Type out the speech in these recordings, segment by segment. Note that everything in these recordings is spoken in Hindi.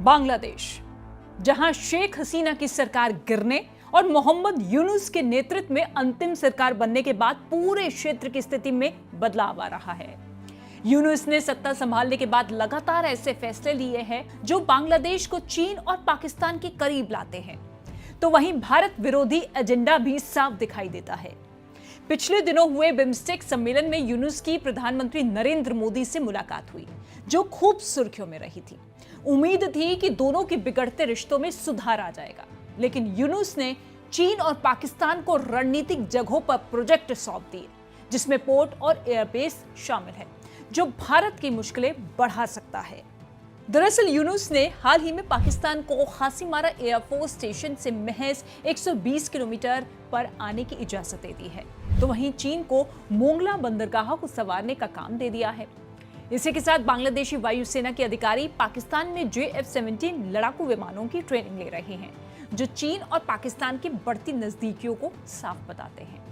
बांग्लादेश, जहां शेख हसीना की सरकार गिरने और मोहम्मद यूनुस के नेतृत्व में अंतिम सरकार बनने के बाद पूरे क्षेत्र की स्थिति में बदलाव आ रहा है। यूनुस ने सत्ता संभालने के बाद लगातार ऐसे फैसले लिए हैं जो बांग्लादेश को चीन और पाकिस्तान के करीब लाते हैं। तो वहीं भारत विरोधी एजेंडा भी साफ दिखाई देता है। पिछले दिनों हुए बिम्स्टेक सम्मेलन में यूनुस की प्रधानमंत्री नरेंद्र मोदी से मुलाकात हुई, जो खूब सुर्खियों में रही थी। उम्मीद थी कि दोनों के बिगड़ते रिश्तों में सुधार आ जाएगा, लेकिन यूनुस ने चीन और पाकिस्तान को रणनीतिक जगहों पर प्रोजेक्ट सौंप दिए, जिसमें पोर्ट और एयरबेस शामिल है, जो भारत की मुश्किलें बढ़ा सकता है। दरअसल यूनुस ने हाल ही में पाकिस्तान को हासीमारा एयरफोर्स स्टेशन से महज 120 किलोमीटर पर आने की इजाजत दे दी है, तो वहीं चीन को मोंगला बंदरगाह को संवारने का काम दे दिया है। इसी के साथ बांग्लादेशी वायुसेना के अधिकारी पाकिस्तान में J-F-17 लड़ाकू विमानों की ट्रेनिंग ले रहे हैं, जो चीन और पाकिस्तान की बढ़ती नजदीकियों को साफ बताते हैं।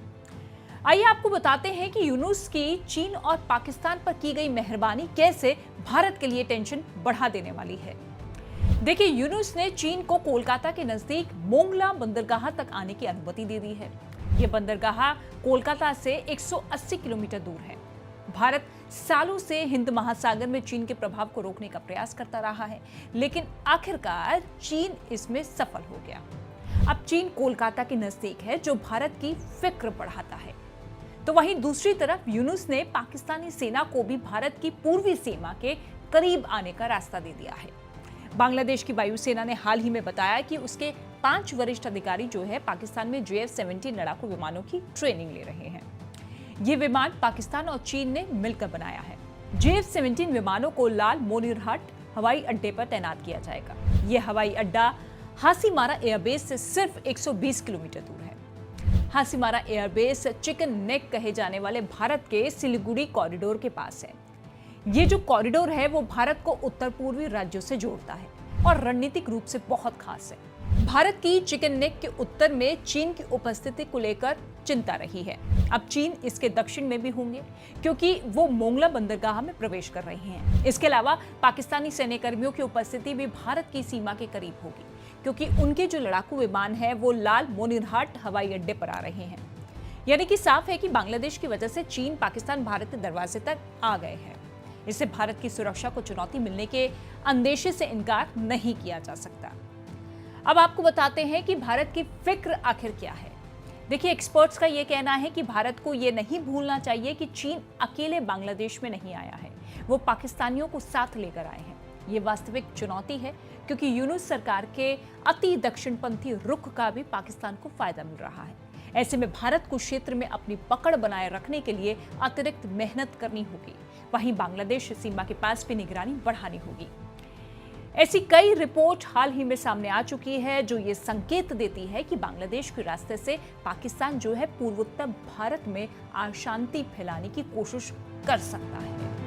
आइए आपको बताते हैं कि यूनुस की चीन और पाकिस्तान पर की गई मेहरबानी कैसे भारत के लिए टेंशन बढ़ा देने वाली है। देखिए, यूनुस ने चीन को कोलकाता के नजदीक मोंगला बंदरगाह तक आने की अनुमति दे दी है। यह बंदरगाह कोलकाता से 180 किलोमीटर दूर है। भारत सालों से हिंद महासागर में चीन के प्रभाव को रोकने का प्रयास करता रहा है, लेकिन आखिरकार चीन इसमें सफल हो गया। अब चीन कोलकाता के नजदीक है, जो भारत की फिक्र बढ़ाता है। तो वहीं दूसरी तरफ यूनुस ने पाकिस्तानी सेना को भी भारत की पूर्वी सीमा के करीब आने का रास्ता दे दिया है। बांग्लादेश की वायुसेना ने हाल ही में बताया कि उसके 5 वरिष्ठ अधिकारी जो है पाकिस्तान में J-F-17 लड़ाकू विमानों की ट्रेनिंग ले रहे हैं। ये विमान पाकिस्तान और चीन ने मिलकर बनाया है। J-F-17 विमानों को लाल मोनिरहाट हवाई अड्डे पर तैनात किया जाएगा। यह हवाई अड्डा हासीमारा एयरबेस से सिर्फ 120 किलोमीटर दूर है। हासीमारा एयरबेस चिकन नेक कहे जाने वाले भारत के सिलीगुड़ी कॉरिडोर के पास है। ये जो कॉरिडोर है वो भारत को उत्तर पूर्वी राज्यों से जोड़ता है और रणनीतिक रूप से बहुत खास है। भारत की चिकन नेक के उत्तर में चीन की उपस्थिति को लेकर चिंता रही है। अब चीन इसके दक्षिण में भी होंगे, क्योंकि वो मोंगला बंदरगाह में प्रवेश कर रहे हैं। इसके अलावा पाकिस्तानी सैन्यकर्मियों की उपस्थिति भी भारत की सीमा के करीब होगी, क्योंकि उनके जो लड़ाकू विमान है वो लाल मोनिरहाट हवाई अड्डे पर आ रहे हैं। यानी कि साफ है कि बांग्लादेश की वजह से चीन पाकिस्तान भारत के दरवाजे तक आ गए हैं। इससे भारत की सुरक्षा को चुनौती मिलने के अंदेशे से इनकार नहीं किया जा सकता। अब आपको बताते हैं कि भारत की फिक्र आखिर क्या है। देखिए, एक्सपर्ट्स का यह कहना है कि भारत को यह नहीं भूलना चाहिए कि चीन अकेले बांग्लादेश में नहीं आया है, वो पाकिस्तानियों को साथ लेकर आए हैं। ये वास्तविक चुनौती है, क्योंकि यूनुस सरकार के अति दक्षिणपंथी रुख का भी पाकिस्तान को फायदा मिल रहा है। ऐसे में भारत को क्षेत्र में अपनी पकड़ बनाए रखने के लिए अतिरिक्त मेहनत करनी होगी। वहीं बांग्लादेश सीमा के पास भी निगरानी बढ़ानी होगी। ऐसी कई रिपोर्ट हाल ही में सामने आ चुकी है, जो ये संकेत देती है कि बांग्लादेश के रास्ते से पाकिस्तान जो है पूर्वोत्तर भारत में अशांति फैलाने की कोशिश कर सकता है।